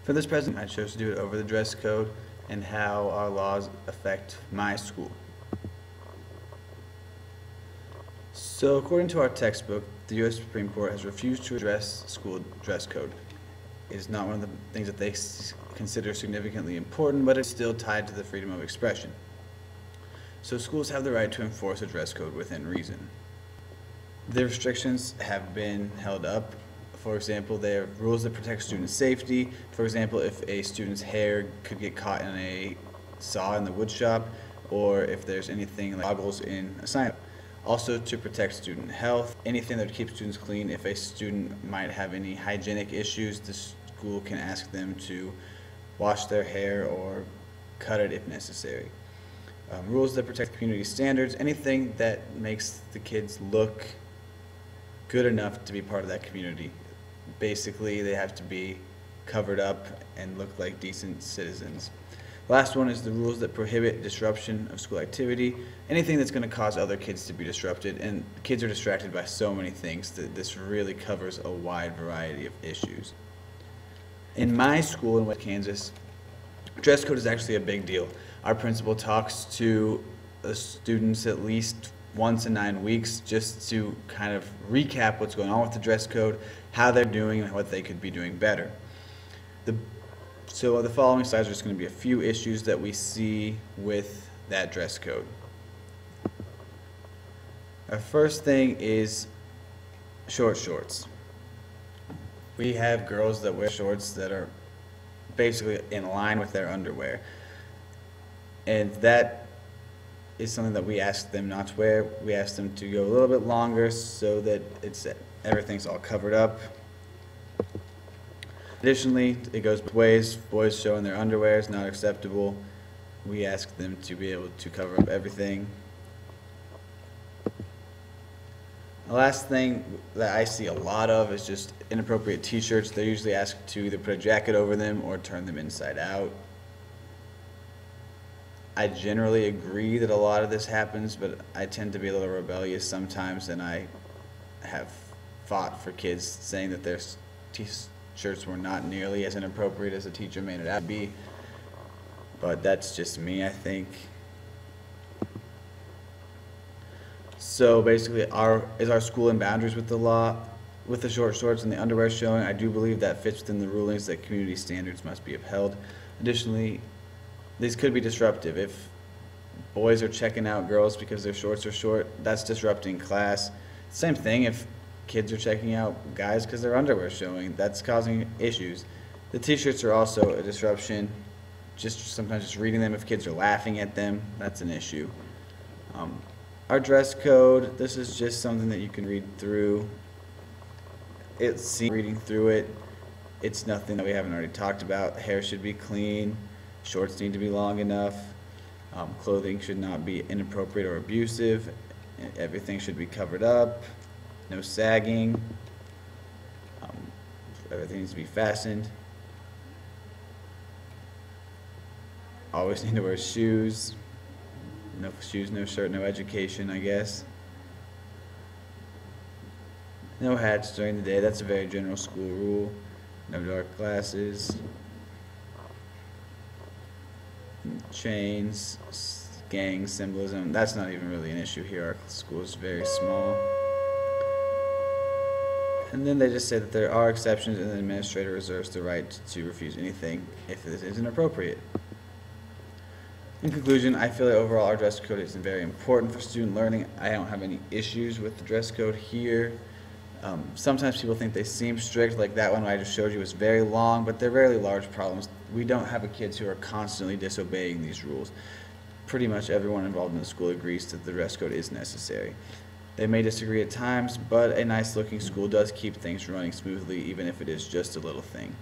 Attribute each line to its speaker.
Speaker 1: For this presentation, I chose to do it over the dress code and how our laws affect my school. So according to our textbook, the U.S. Supreme Court has refused to address school dress code. It is not one of the things that they consider significantly important, but it's still tied to the freedom of expression. So schools have the right to enforce a dress code within reason. The restrictions have been held up. For example, there are rules that protect student safety. For example, if a student's hair could get caught in a saw in the wood shop, or if there's anything like goggles in a sign. Also to protect student health, anything that would keep students clean. If a student might have any hygienic issues, the school can ask them to wash their hair or cut it if necessary. Rules that protect community standards, anything that makes the kids look good enough to be part of that community. Basically, they have to be covered up and look like decent citizens. Last one is the rules that prohibit disruption of school activity, anything that's going to cause other kids to be disrupted, and kids are distracted by so many things that this really covers a wide variety of issues. In my school in West Kansas, dress code is actually a big deal. Our principal talks to the students at least once in 9 weeks just to kind of recap what's going on with the dress code, how they're doing, and what they could be doing better. So the following slides are just going to be a few issues that we see with that dress code. Our first thing is short shorts. We have girls that wear shorts that are basically in line with their underwear. And that is something that we ask them not to wear. We ask them to go a little bit longer so that everything's all covered up. Additionally, it goes both ways. Boys showing their underwear is not acceptable. We ask them to be able to cover up everything. The last thing that I see a lot of is just inappropriate t-shirts. They're usually asked to either put a jacket over them or turn them inside out. I generally agree that a lot of this happens, but I tend to be a little rebellious sometimes, and I have fought for kids saying that their t-shirts were not nearly as inappropriate as a teacher made it out to be. But that's just me, I think. So basically, is our school in boundaries with the law, with the short shorts and the underwear showing? I do believe that fits within the rulings that community standards must be upheld. Additionally, these could be disruptive. If boys are checking out girls because their shorts are short, that's disrupting class. Same thing if kids are checking out guys because their underwear is showing, that's causing issues. The t-shirts are also a disruption. Sometimes just reading them, if kids are laughing at them, that's an issue. Our dress code, this is just something that you can read through. Reading through it, it's nothing that we haven't already talked about. Hair should be clean. Shorts need to be long enough. Clothing should not be inappropriate or abusive. Everything should be covered up. No sagging. Everything needs to be fastened. Always need to wear shoes. No shoes, no shirt, no education, I guess. No hats during the day. That's a very general school rule. No dark glasses. Chains, gang symbolism, that's not even really an issue here. Our school is very small. And then they just say that there are exceptions and the administrator reserves the right to refuse anything if this isn't appropriate. In conclusion, I feel that overall our dress code is very important for student learning. I don't have any issues with the dress code here. Sometimes people think they seem strict, like that one I just showed you was very long, but they're rarely large problems. We don't have kids who are constantly disobeying these rules. Pretty much everyone involved in the school agrees that the dress code is necessary. They may disagree at times, but a nice looking school does keep things running smoothly, even if it is just a little thing.